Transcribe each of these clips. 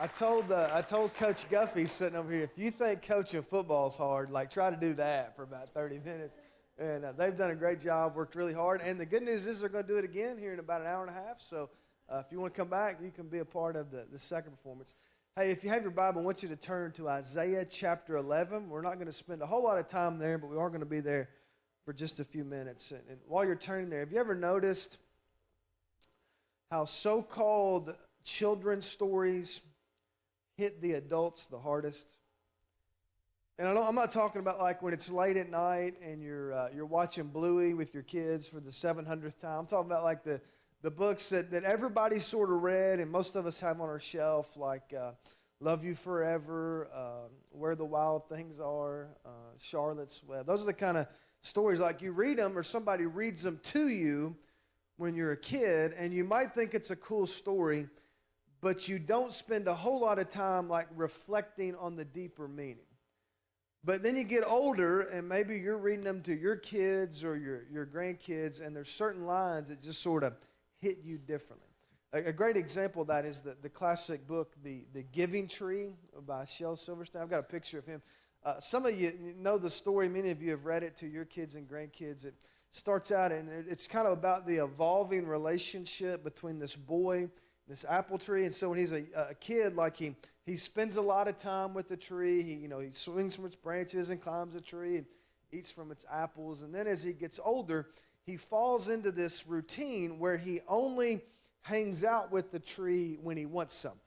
I told Coach Guffey sitting over here, if you think coaching football is hard, like try to do that for about 30 minutes. And they've done a great job, worked really hard. And the good news is they're going to do it again here in about an hour and a half. So if you want to come back, you can be a part of the second performance. Hey, if you have your Bible, I want you to turn to Isaiah chapter 11. We're not going to spend a whole lot of time there, but we are going to be there for just a few minutes. And while you're turning there, have you ever noticed how so-called children's stories hit the adults the hardest? And I'm not talking about like when it's late at night and you're watching Bluey with your kids for the 700th time. I'm talking about like the books that everybody sort of read and most of us have on our shelf, like Love You Forever, Where the Wild Things Are, Charlotte's Web. Those are the kind of stories like you read them or somebody reads them to you when you're a kid, and you might think it's a cool story, but you don't spend a whole lot of time like reflecting on the deeper meaning. But then you get older, and maybe you're reading them to your kids or your grandkids, and there's certain lines that just sort of hit you differently. A great example of that is the classic book, The Giving Tree by Shel Silverstein. I've got a picture of him. Some of you know the story. Many of you have read it to your kids and grandkids. It starts out, and it's kind of about the evolving relationship between this boy and this apple tree. And so when he's a kid, like he spends a lot of time with the tree. He swings from its branches and climbs the tree and eats from its apples. And then as he gets older, he falls into this routine where he only hangs out with the tree when he wants something.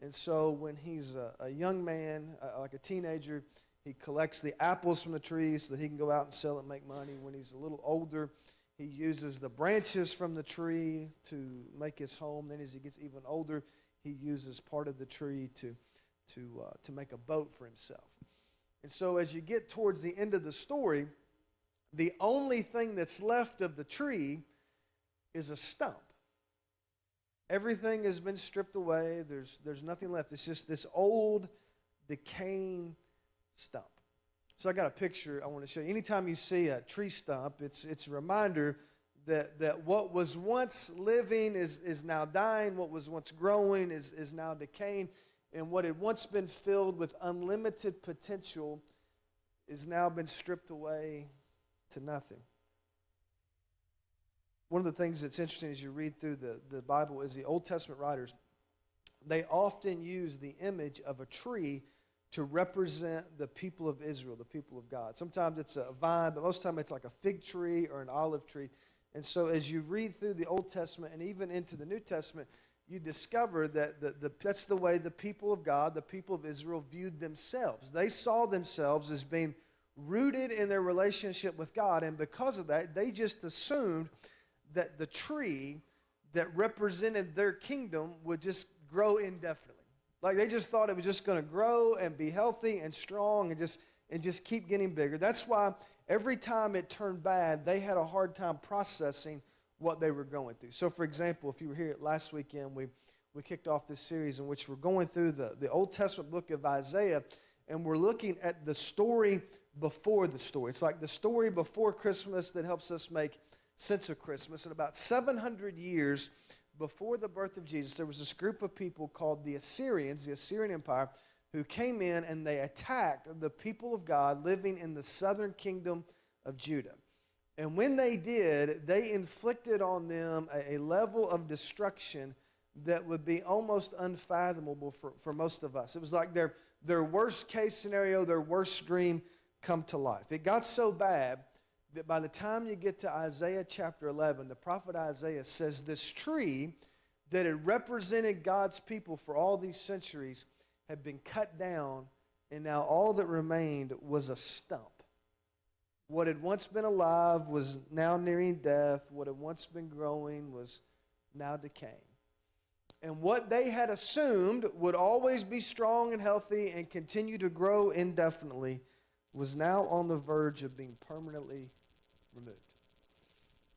And so when he's a young man, like a teenager, he collects the apples from the trees so that he can go out and sell it and make money. When he's a little older, he uses the branches from the tree to make his home. Then as he gets even older, he uses part of the tree to make a boat for himself. And so as you get towards the end of the story, the only thing that's left of the tree is a stump. Everything has been stripped away. There's nothing left. It's just this old, decaying stump. So I got a picture I want to show you. Anytime you see a tree stump, it's a reminder that what was once living is now dying. What was once growing is now decaying. And what had once been filled with unlimited potential is now been stripped away to nothing. One of the things that's interesting as you read through the Bible is the Old Testament writers, they often use the image of a tree to represent the people of Israel, the people of God. Sometimes it's a vine, but most of the time it's like a fig tree or an olive tree. And so as you read through the Old Testament and even into the New Testament, you discover that that's the way the people of God, the people of Israel, viewed themselves. They saw themselves as being rooted in their relationship with God, and because of that, they just assumed that the tree that represented their kingdom would just grow indefinitely. Like they just thought it was just going to grow and be healthy and strong and just keep getting bigger. That's why every time it turned bad, they had a hard time processing what they were going through. So for example, if you were here last weekend, we kicked off this series in which we're going through the Old Testament book of Isaiah, and we're looking at the story before the story. It's like the story before Christmas that helps us make sense of Christmas. And about 700 years before the birth of Jesus, there was this group of people called the Assyrians, the Assyrian Empire, who came in and they attacked the people of God living in the southern kingdom of Judah. And when they did, they inflicted on them a level of destruction that would be almost unfathomable for most of us. It was like their worst case scenario, their worst dream come to life. It got so bad that by the time you get to Isaiah chapter 11, the prophet Isaiah says this tree that had represented God's people for all these centuries had been cut down, and now all that remained was a stump. What had once been alive was now nearing death. What had once been growing was now decaying. And what they had assumed would always be strong and healthy and continue to grow indefinitely was now on the verge of being permanently removed.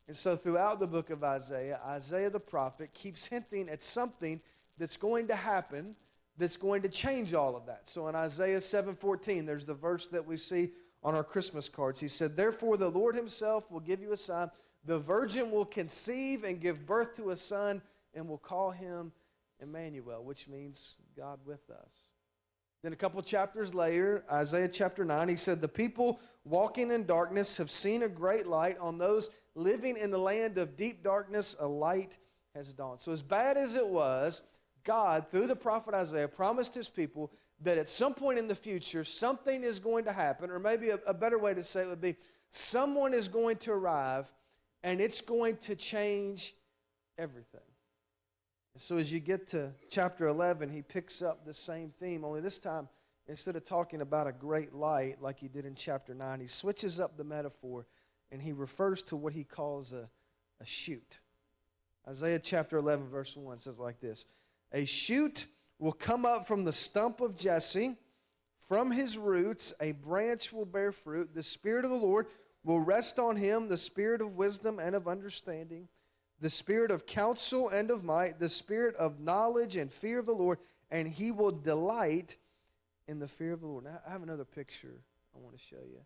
And so throughout the book of Isaiah, Isaiah the prophet keeps hinting at something that's going to happen that's going to change all of that. So in Isaiah 7:14, there's the verse that we see on our Christmas cards. He said, "Therefore the Lord himself will give you a sign. The virgin will conceive and give birth to a son and will call him Emmanuel, which means God with us. Then a couple chapters later, Isaiah chapter 9, he said, the people walking in darkness have seen a great light. On those living in the land of deep darkness, a light has dawned. So as bad as it was, God, through the prophet Isaiah, promised his people that at some point in the future, something is going to happen, or maybe a better way to say it would be, someone is going to arrive, and it's going to change everything. So as you get to chapter 11, he picks up the same theme, only this time, instead of talking about a great light like he did in chapter 9, he switches up the metaphor, and he refers to what he calls a shoot. Isaiah chapter 11, verse 1 says like this, a shoot will come up from the stump of Jesse, from his roots a branch will bear fruit. The Spirit of the Lord will rest on him, the Spirit of wisdom and of understanding, the Spirit of counsel and of might, the Spirit of knowledge and fear of the Lord, and he will delight in the fear of the Lord. Now, I have another picture I want to show you.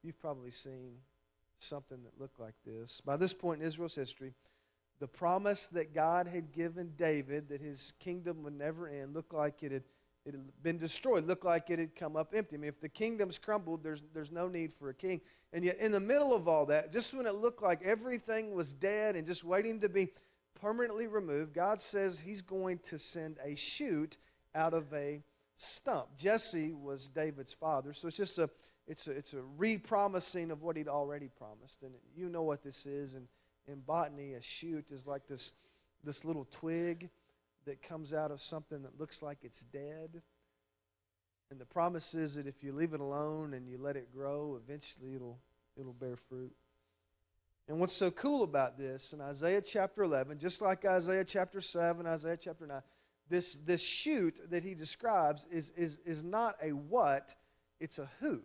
You've probably seen something that looked like this. By this point in Israel's history, the promise that God had given David that his kingdom would never end looked like it had been destroyed, looked like it had come up empty. I mean, if the kingdom's crumbled, there's no need for a king. And yet in the middle of all that, just when it looked like everything was dead and just waiting to be permanently removed, God says he's going to send a shoot out of a stump. Jesse was David's father, so it's just it's a re-promising of what he'd already promised. And you know what this is. And in botany, a shoot is like this little twig that comes out of something that looks like it's dead. And the promise is that if you leave it alone and you let it grow, eventually it'll bear fruit. And what's so cool about this, in Isaiah chapter 11, just like Isaiah chapter 7, Isaiah chapter 9, this shoot that he describes is not a what, it's a who.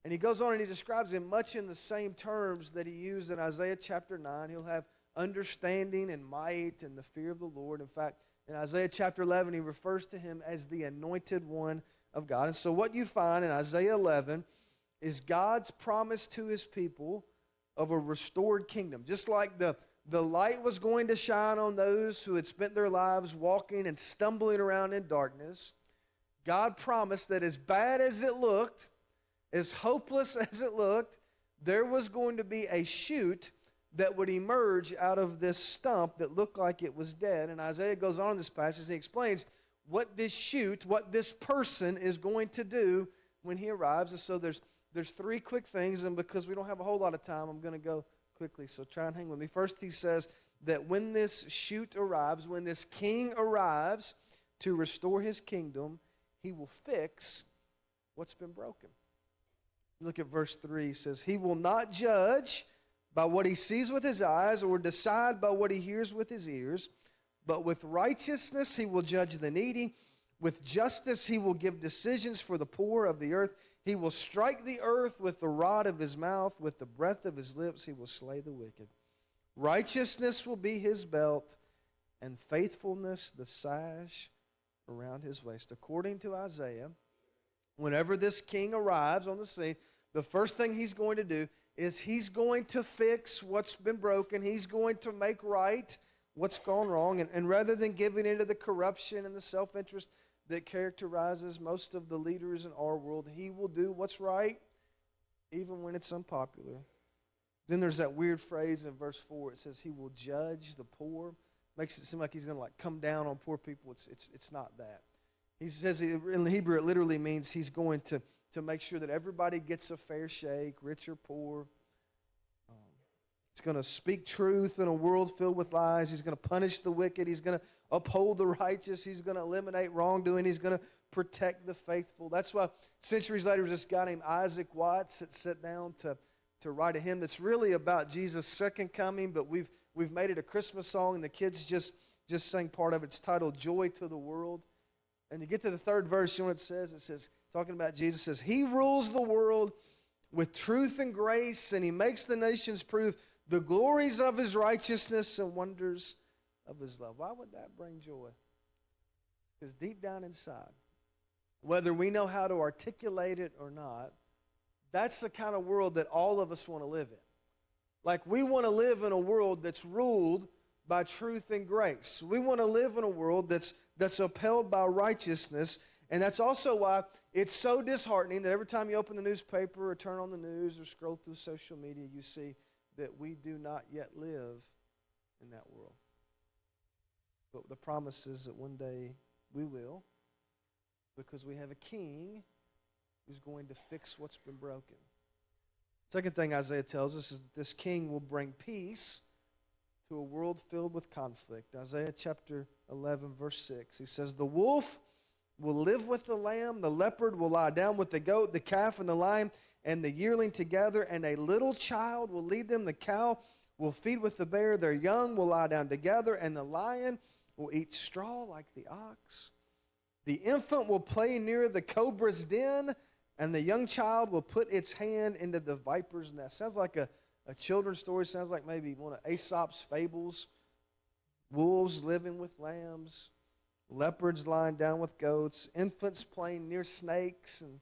And he goes on and he describes him much in the same terms that he used in Isaiah chapter 9. He'll have understanding and might and the fear of the Lord. In fact, in Isaiah chapter 11, he refers to him as the anointed one of God. And so what you find in Isaiah 11 is God's promise to his people of a restored kingdom. Just like the light was going to shine on those who had spent their lives walking and stumbling around in darkness, God promised that as bad as it looked, as hopeless as it looked, there was going to be a shoot that would emerge out of this stump that looked like it was dead. And Isaiah goes on in this passage and he explains what this shoot, what this person is going to do when he arrives. And so there's three quick things, and because we don't have a whole lot of time, I'm going to go quickly, so try and hang with me. First, he says that when this shoot arrives, when this king arrives to restore his kingdom, he will fix what's been broken. Look at verse 3. He says, he will not judge by what he sees with his eyes or decide by what he hears with his ears, but with righteousness he will judge the needy. With justice he will give decisions for the poor of the earth. He will strike the earth with the rod of his mouth. With the breath of his lips he will slay the wicked. Righteousness will be his belt, and faithfulness the sash around his waist. According to Isaiah, whenever this king arrives on the scene, the first thing he's going to do is he's going to fix what's been broken. He's going to make right what's gone wrong. And rather than giving into the corruption and the self-interest that characterizes most of the leaders in our world, he will do what's right even when it's unpopular. Then there's that weird phrase in verse 4. It says he will judge the poor. Makes it seem like he's going to come down on poor people. It's not that. He says in Hebrew it literally means he's going to make sure that everybody gets a fair shake, rich or poor. He's going to speak truth in a world filled with lies. He's going to punish the wicked. He's going to uphold the righteous. He's going to eliminate wrongdoing. He's going to protect the faithful. That's why centuries later, this guy named Isaac Watts that sat down to write a hymn that's really about Jesus' second coming, but we've made it a Christmas song, and the kids just sang part of it. It's titled Joy to the World. And you get to the third verse, you know what it says? It says, talking about Jesus, says, he rules the world with truth and grace, and he makes the nations prove the glories of his righteousness and wonders of his love. Why would that bring joy? Because deep down inside, whether we know how to articulate it or not, that's the kind of world that all of us want to live in. Like, we want to live in a world that's ruled by truth and grace. We want to live in a world that's upheld by righteousness, and that's also why it's so disheartening that every time you open the newspaper or turn on the news or scroll through social media, you see that we do not yet live in that world. But the promise is that one day we will, because we have a king who's going to fix what's been broken. Second thing Isaiah tells us is that this king will bring peace to a world filled with conflict. Isaiah chapter 11, verse 6. He says, "The wolf will live with the lamb, the leopard will lie down with the goat, the calf and the lion and the yearling together, and a little child will lead them. The cow will feed with the bear, their young will lie down together, and the lion will eat straw like the ox. The infant will play near the cobra's den, and the young child will put its hand into the viper's nest." Sounds like a children's story. Sounds like maybe one of Aesop's fables. Wolves living with lambs, leopards lying down with goats, infants playing near snakes and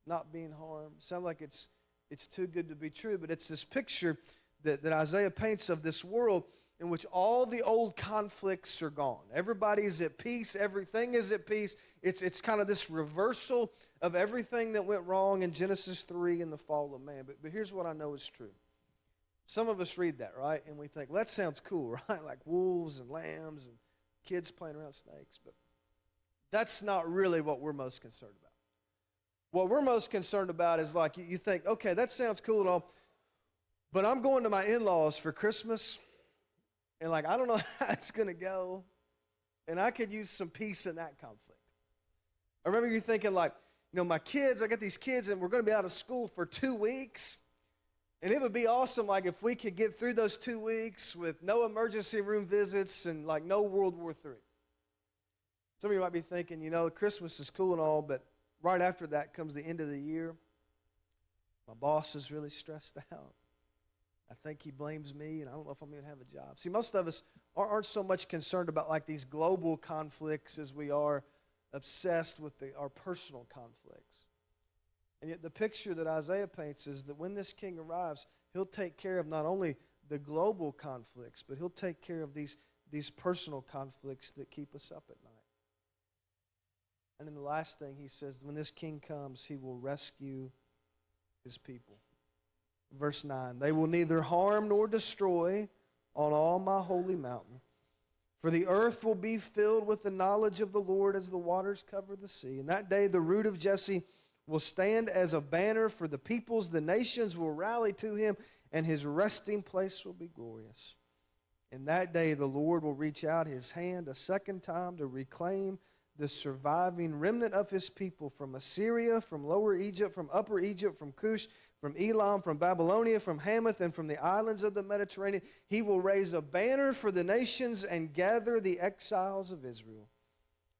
not being harmed. Sounds like it's too good to be true, but it's this picture that Isaiah paints of this world in which all the old conflicts are gone. Everybody's at peace. Everything is at peace. It's kind of this reversal of everything that went wrong in Genesis 3 and the fall of man. But here's what I know is true. Some of us read that, right? And we think, well, that sounds cool, right? Like wolves and lambs and kids playing around snakes. But that's not really what we're most concerned about. What we're most concerned about is like you think, okay, that sounds cool and all, but I'm going to my in-laws for Christmas, and like I don't know how it's going to go, and I could use some peace in that conflict. I remember you thinking like, my kids, I got these kids, and we're going to be out of school for 2 weeks. And it would be awesome, like, if we could get through those 2 weeks with no emergency room visits and, like, no World War III. Some of you might be thinking, Christmas is cool and all, but right after that comes the end of the year. My boss is really stressed out. I think he blames me, and I don't know if I'm going to have a job. See, most of us aren't so much concerned about, like, these global conflicts as we are obsessed with our personal conflicts. And yet the picture that Isaiah paints is that when this king arrives, he'll take care of not only the global conflicts, but he'll take care of these personal conflicts that keep us up at night. And then the last thing he says, when this king comes, he will rescue his people. Verse 9, "They will neither harm nor destroy on all my holy mountain. For the earth will be filled with the knowledge of the Lord as the waters cover the sea. And that day the root of Jesse will stand as a banner for the peoples. The nations will rally to him, and his resting place will be glorious. In that day the Lord will reach out his hand a second time to reclaim the surviving remnant of his people from Assyria, from Lower Egypt, from Upper Egypt, from Cush, from Elam, from Babylonia, from Hamath, and from the islands of the Mediterranean. He will raise a banner for the nations and gather the exiles of Israel.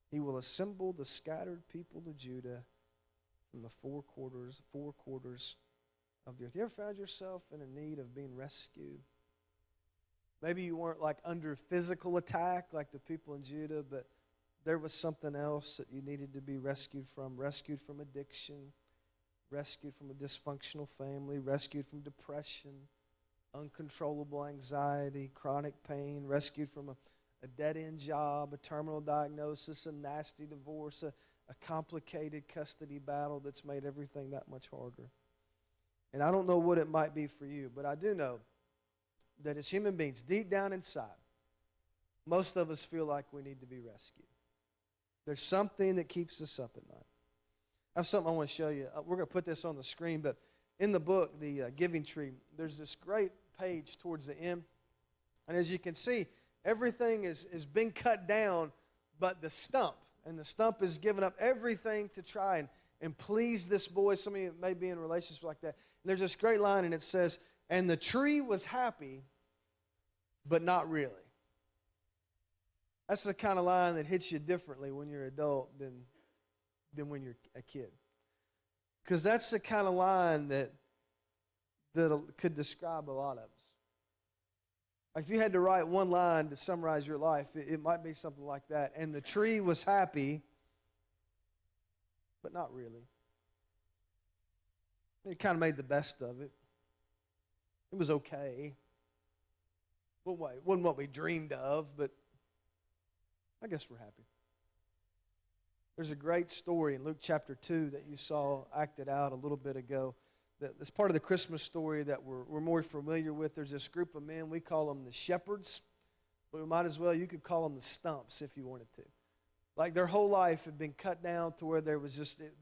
He will assemble the scattered people of Judah from the four quarters of the earth." You ever found yourself in a need of being rescued? Maybe you weren't like under physical attack like the people in Judah, but there was something else that you needed to be rescued from addiction, rescued from a dysfunctional family, rescued from depression, uncontrollable anxiety, chronic pain, rescued from a dead-end job, a terminal diagnosis, a nasty divorce, a complicated custody battle that's made everything that much harder. And I don't know what it might be for you, but I do know that as human beings, deep down inside, most of us feel like we need to be rescued. There's something that keeps us up at night. I have something I want to show you. We're going to put this on the screen, but in the book, The Giving Tree, there's this great page towards the end. And as you can see, everything is being cut down but the stump. And the stump is giving up everything to try and please this boy. Some of you may be in relationships like that. And there's this great line, and it says, "And the tree was happy, but not really." That's the kind of line that hits you differently when you're an adult than when you're a kid. Because that's the kind of line that could describe a lot of us. Like if you had to write one line to summarize your life, it might be something like that. "And the tree was happy, but not really." It kind of made the best of it. It was okay. wasn't what we dreamed of, but I guess we're happy. There's a great story in Luke chapter 2 that you saw acted out a little bit ago. That's part of the Christmas story that we're more familiar with. There's this group of men, we call them the shepherds, but we might as well, you could call them the Stumps if you wanted to. Like their whole life had been cut down to where there was just, it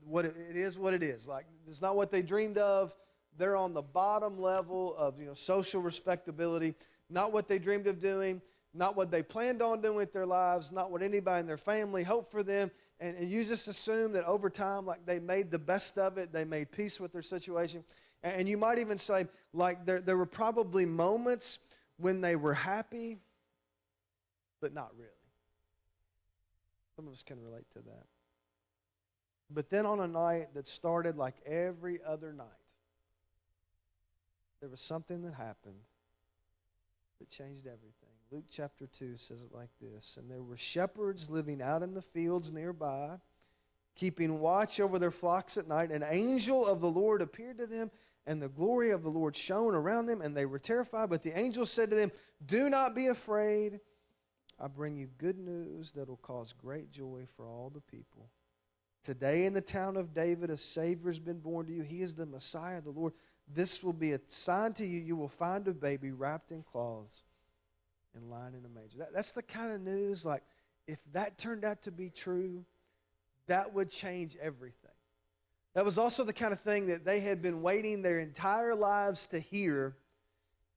is what it is. Like it's not what they dreamed of. They're on the bottom level of social respectability, not what they dreamed of doing, not what they planned on doing with their lives, not what anybody in their family hoped for them. And you just assume that over time, like they made the best of it, they made peace with their situation. And you might even say, like there were probably moments when they were happy, but not really. Some of us can relate to that. But then on a night that started like every other night, there was something that happened that changed everything. Luke chapter 2 says it like this. And there were shepherds living out in the fields nearby, keeping watch over their flocks at night. An angel of the Lord appeared to them, and the glory of the Lord shone around them, and they were terrified. But the angel said to them, "Do not be afraid. I bring you good news that will cause great joy for all the people. Today in the town of David a Savior has been born to you. He is the Messiah, the Lord. This will be a sign to you. You will find a baby wrapped in cloths and lying in a manger." That's the kind of news, like, if that turned out to be true, that would change everything. That was also the kind of thing that they had been waiting their entire lives to hear.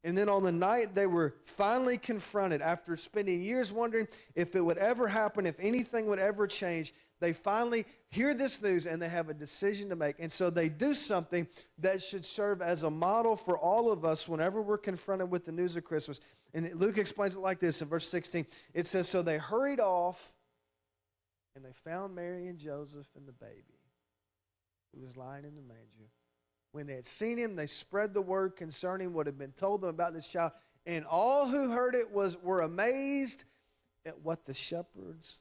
And then on the night they were finally confronted, after spending years wondering if it would ever happen, if anything would ever change, they finally hear this news and they have a decision to make. And so they do something that should serve as a model for all of us whenever we're confronted with the news of Christmas. And Luke explains it like this in verse 16. It says, "So they hurried off and they found Mary and Joseph and the baby who was lying in the manger. When they had seen him, they spread the word concerning what had been told them about this child. And all who heard it were amazed at what the shepherds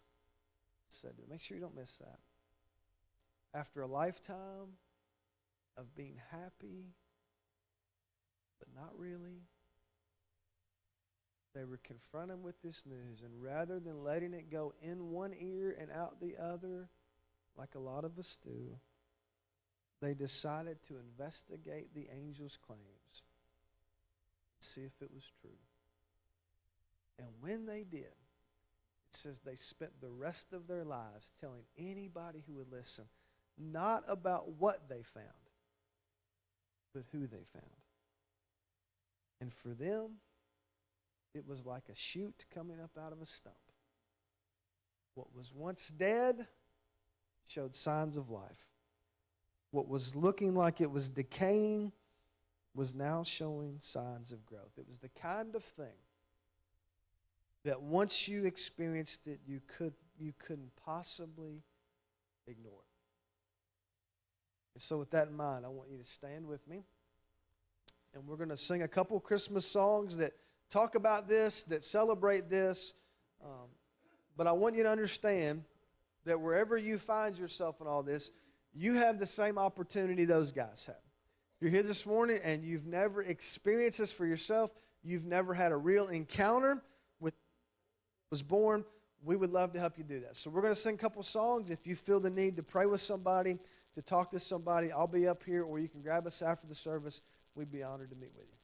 said. Make sure you don't miss that. After a lifetime of being happy, but not really, they were confronted with this news. And rather than letting it go in one ear and out the other, like a lot of us do, they decided to investigate the angel's claims, see if it was true. And when they did, it says they spent the rest of their lives telling anybody who would listen, not about what they found, but who they found. And for them, it was like a shoot coming up out of a stump. What was once dead showed signs of life. What was looking like it was decaying was now showing signs of growth. It was the kind of thing that once you experienced it, you couldn't possibly ignore it. And so with that in mind, I want you to stand with me. And we're going to sing a couple Christmas songs that talk about this, that celebrate this. But I want you to understand that wherever you find yourself in all this, you have the same opportunity those guys have. If you're here this morning and you've never experienced this for yourself, you've never had a real encounter with was born, we would love to help you do that. So we're going to sing a couple songs. If you feel the need to pray with somebody, to talk to somebody, I'll be up here, or you can grab us after the service. We'd be honored to meet with you.